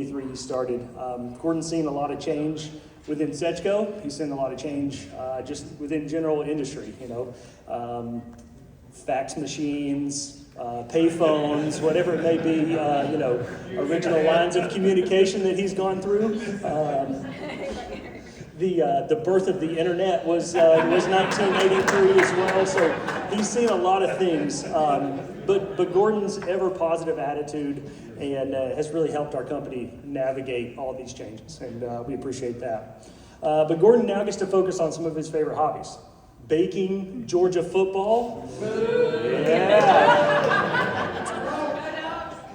1983 he started. Gordon's seen a lot of change within CEJCO. He's seen a lot of change just within general industry, fax machines, pay phones, whatever it may be, original lines of communication that he's gone through. The birth of the internet was 1983 as well, so he's seen a lot of things. But Gordon's ever positive attitude and has really helped our company navigate all these changes, and we appreciate that. But Gordon now gets to focus on some of his favorite hobbies. Baking Georgia football. Yeah.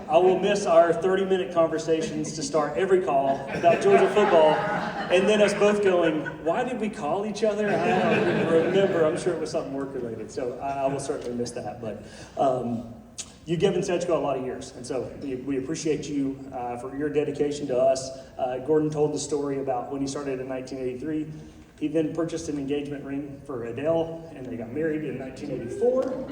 I will miss our 30-minute conversations to start every call about Georgia football, and then us both going, why did we call each other? I don't even remember. I'm sure it was something work-related, so I will certainly miss that. But you've given CEJCO a lot of years, and so we appreciate you for your dedication to us. Gordon told the story about when he started in 1983. He then purchased an engagement ring for Adele, and they got married in 1984.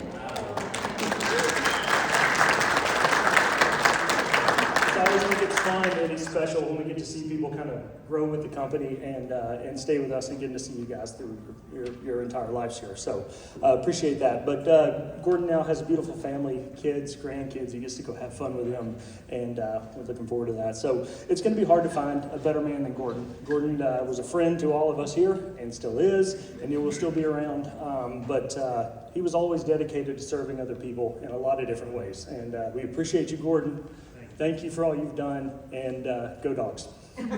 I always think it's fun and it's special when we get to see people kind of grow with the company and stay with us and getting to see you guys through your entire lives here. So appreciate that. But Gordon now has a beautiful family, kids, grandkids. He gets to go have fun with them, and we're looking forward to that. So it's going to be hard to find a better man than Gordon. Gordon was a friend to all of us here and still is, and he will still be around. But he was always dedicated to serving other people in a lot of different ways. And we appreciate you, Gordon. Thank you for all you've done, and go Dogs. And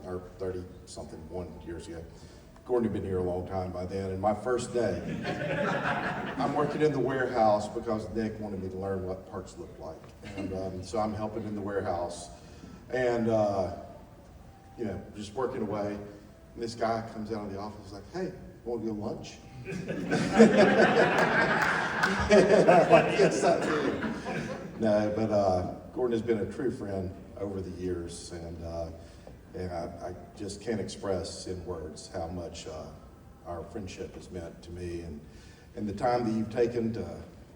or 30-something years ago. Gordon had been here a long time by then, and my first day, I'm working in the warehouse because Nick wanted me to learn what parts look like. And so I'm helping in the warehouse, and just working away. And this guy comes out of the office like, hey, want to go lunch? Yes, I do. No, but Gordon has been a true friend over the years, and I just can't express in words how much our friendship has meant to me, and the time that you've taken to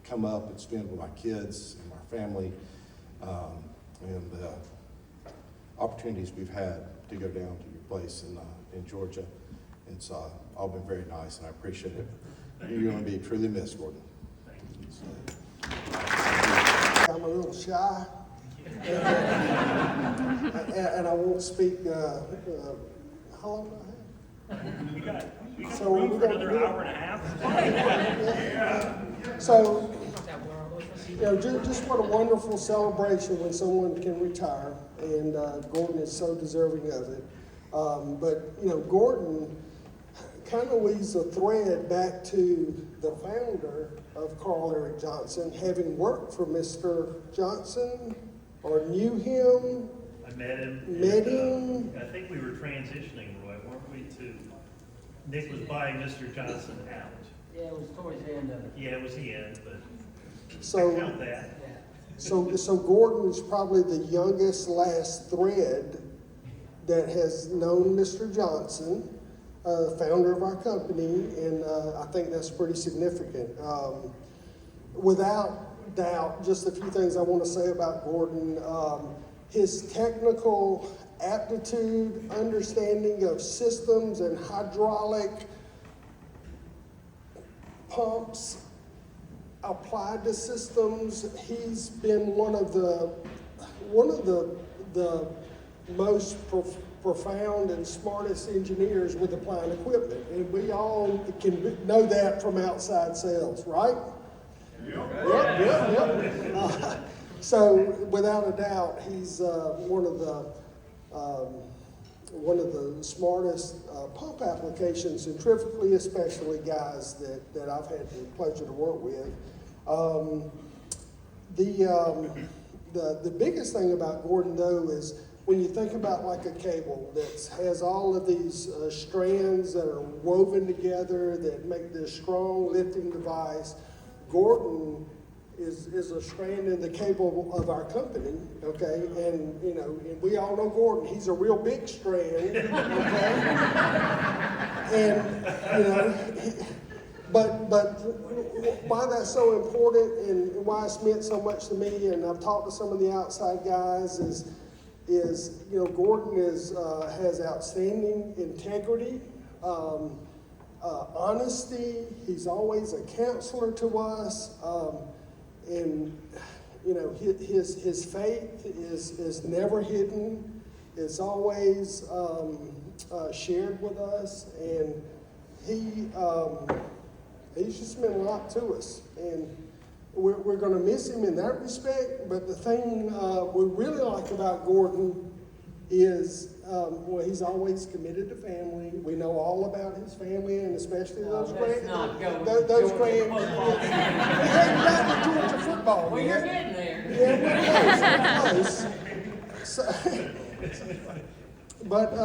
come up and spend with my kids and my family, and the opportunities we've had to go down to your place in Georgia. It's all been very nice, and I appreciate it. You're going to be truly missed, Gordon. I'm a little shy, and I won't speak. How long do I have? We got So room we're for gonna another do- hour and a half. So, just what a wonderful celebration when someone can retire, and Gordon is so deserving of it. But Gordon kind of weaves a thread back to the founder of Carl Eric Johnson, having worked for Mr. Johnson or knew him. I met him. Met I think we were transitioning, Roy, weren't we? Nick was buying Mr. Johnson out. Yeah, it was towards the end of it. Yeah, it was the end, but So, I count that. so Gordon is probably the youngest last thread that has known Mr. Johnson, founder of our company, and I think that's pretty significant. Without doubt, just a few things I want to say about Gordon. His technical aptitude, understanding of systems and hydraulic pumps applied to systems. He's been one of the most profound and smartest engineers with applying equipment, and we all can know that from outside sales, right? Yep. So without a doubt, he's one of the smartest pump applications, centrifugally especially, guys that I've had the pleasure to work with. The biggest thing about Gordon, though, is when you think about like a cable that has all of these strands that are woven together that make this strong lifting device, Gordon is a strand in the cable of our company, okay? And, and we all know Gordon. He's a real big strand, okay? And, But why that's so important and why it's meant so much to me, and I've talked to some of the outside guys, is you know, Gordon has outstanding integrity, honesty. He's always a counselor to us, and you know, his faith is never hidden. It's always shared with us, and he's just meant a lot to us, and we're going to miss him in that respect. But the thing we really like about Gordon is, well, he's always committed to family. We know all about his family, and especially those let's not go with those Georgia grand. football. We hadn't gotten to Georgia football. Well, yet. you're getting there. Yeah, we're close. But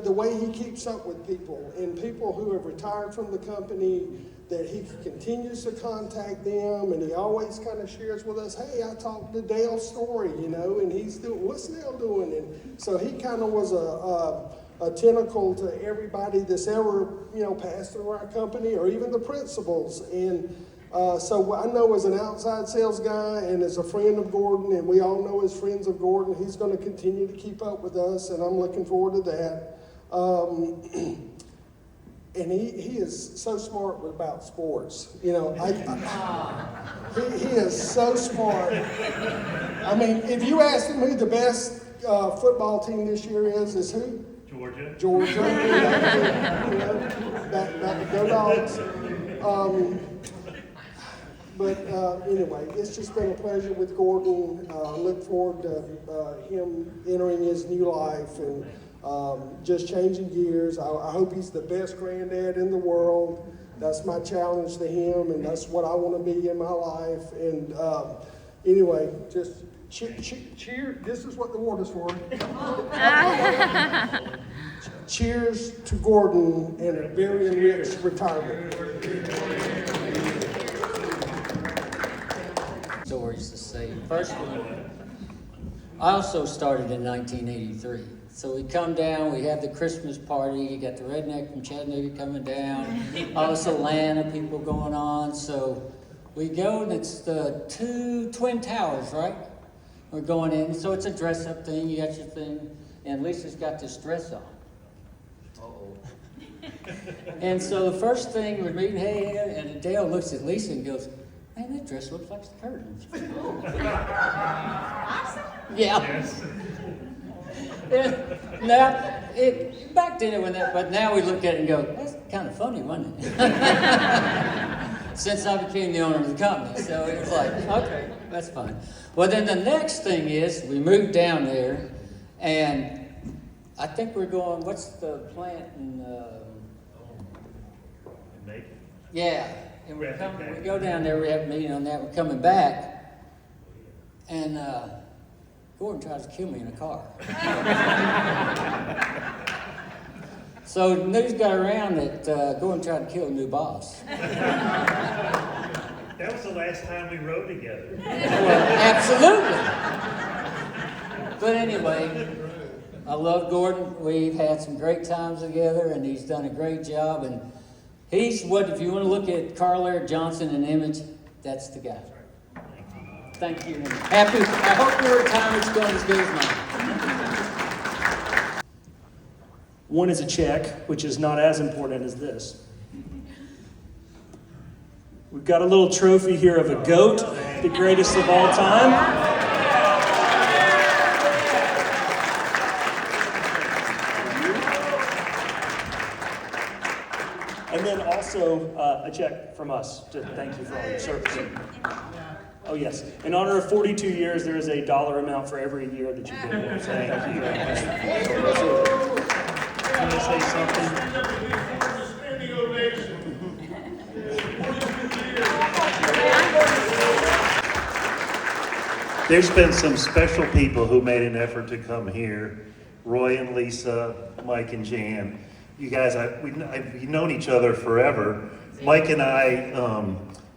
the way he keeps up with people, and people who have retired from the company, that he continues to contact them, and he always kind of shares with us, hey, I talked to Dale Story, you know, and he's doing, what's Dale doing? And so he kind of was a tentacle to everybody that's ever, you know, passed through our company, or even the principals. And so I know as an outside sales guy and as a friend of Gordon, and we all know as friends of Gordon, he's going to continue to keep up with us, and I'm looking forward to that. And he is so smart about sports. You know, he is so smart. I mean, if you ask him who the best football team this year is who? Georgia. Georgia. You know, that go Dogs. But anyway, it's just been a pleasure with Gordon. I look forward to him entering his new life and just changing gears. I hope he's the best granddad in the world. That's my challenge to him, and that's what I want to be in my life. And anyway, just cheer. This is what the water's for. Cheers to Gordon and a very enriched retirement. Stories to say. First one, I also started in 1983. So we come down, we have the Christmas party, you got the redneck from Chattanooga coming down, all this Atlanta people going on. So we go, and it's the two Twin Towers, right? We're going in, so it's a dress-up thing, you got your thing, and Lisa's got this dress on. And so the first thing we're meeting, hey, and Dale looks at Lisa and goes, man, that dress looks like the curtains. Yeah. Yes. Yeah. Now, back then it went that, but now we look at it and go, that's kind of funny, wasn't it? Since I became the owner of the company. So it was like, okay, that's fine. Well, then the next thing is we moved down there, and I think we're going, what's the plant in, Macon. yeah. And we Graphic go down there, we have a meeting on that, we're coming back, and Gordon tries to kill me in a car. So news got around that Gordon tried to kill a new boss. That was the last time we rode together. Well, absolutely. But anyway, I love Gordon. We've had some great times together, and he's done a great job. And he's what, if you want to look at Carl Eric Johnson in image, that's the guy. Thank you. Happy. I hope your retirement's going as good as mine. One is a check, which is not as important as this. We've got a little trophy here of a goat, the greatest of all time. And then also a check from us to thank you for all your service. Oh yes, in honor of 42 years, there is a dollar amount for every year that you've been here. So thank you very much. Can I say something? There's been some special people who made an effort to come here. Roy and Lisa, Mike and Jan. You guys, we've known each other forever. Mike and I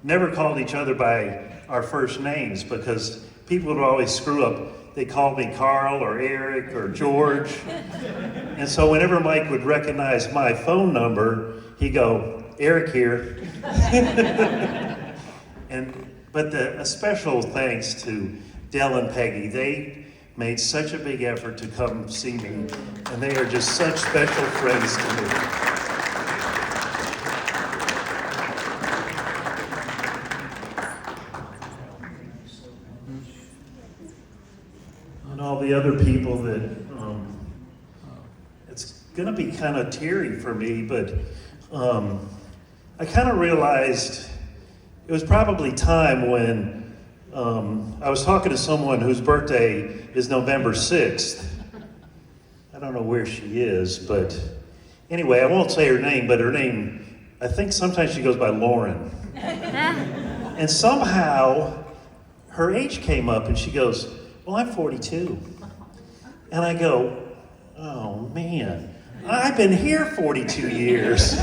never called each other by our first names because people would always screw up. They called me Carl or Eric or George. And so whenever Mike would recognize my phone number, he'd go, Eric here. But a special thanks to Dell and Peggy. They made such a big effort to come see me, and they are just such special friends to me. And all the other people that, it's gonna be kind of teary for me, but I kind of realized it was probably time when I was talking to someone whose birthday is November 6th. I don't know where she is, but anyway, I won't say her name, but her name, I think sometimes she goes by Lauren. And somehow her age came up and she goes, well, I'm 42. And I go, oh man, I've been here 42 years.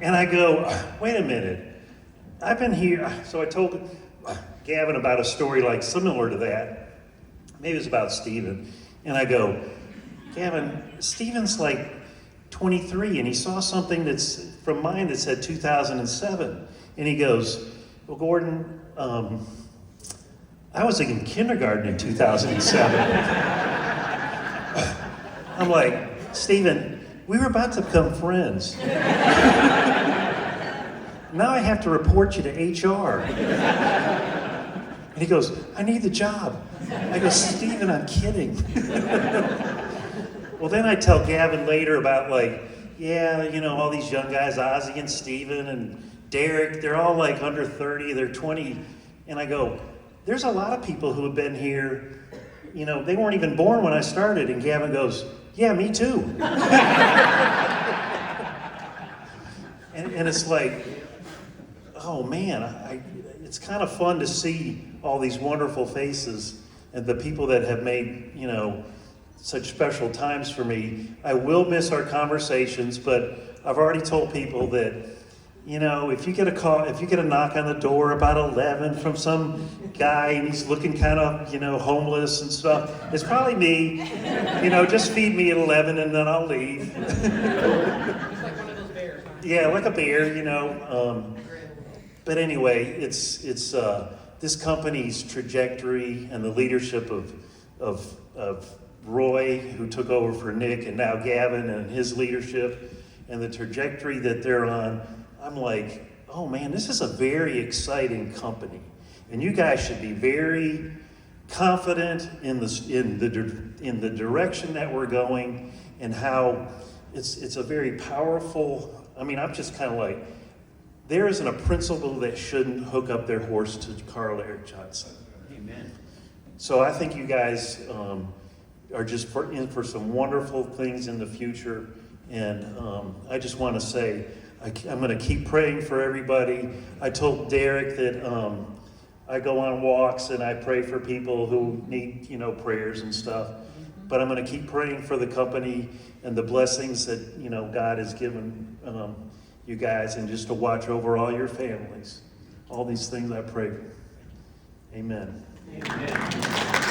And I go, wait a minute, I've been here. So I told Gavin about a story like similar to that. Maybe it was about Stephen. And I go, Gavin, Stephen's like 23 and he saw something that's from mine that said 2007. And he goes, well, Gordon, I was in kindergarten in 2007. I'm like, Stephen, we were about to become friends. Now I have to report you to HR. And he goes, I need the job. I go, Stephen, I'm kidding. Well, then I tell Gavin later about like, yeah, you know, all these young guys, Ozzy and Stephen and Derek, they're all like under 30, they're 20. And I go, there's a lot of people who have been here, you know, they weren't even born when I started. And Gavin goes, yeah, me too. and it's like, oh man, it's kind of fun to see all these wonderful faces and the people that have made, you know, such special times for me. I will miss our conversations, but I've already told people that, you know, if you get a call, if you get a knock on the door about 11 from some guy and he's looking kind of, you know, homeless and stuff, it's probably me. You know, just feed me at 11 and then I'll leave. It's like one of those bears, huh? Yeah, like a bear, you know. But anyway, it's this company's trajectory and the leadership of Roy, who took over for Nick, and now Gavin and his leadership, and the trajectory that they're on. I'm like, oh man, this is a very exciting company, and you guys should be very confident in the direction that we're going, and how it's a very powerful. I mean, I'm just kind of like, there isn't a principal that shouldn't hook up their horse to Carl Eric Johnson. Amen. So I think you guys are just in for some wonderful things in the future, and I just want to say I'm going to keep praying for everybody. I told Derek that I go on walks and I pray for people who need, you know, prayers and stuff. But I'm going to keep praying for the company and the blessings that, you know, God has given you guys, and just to watch over all your families. All these things I pray. Amen. Amen.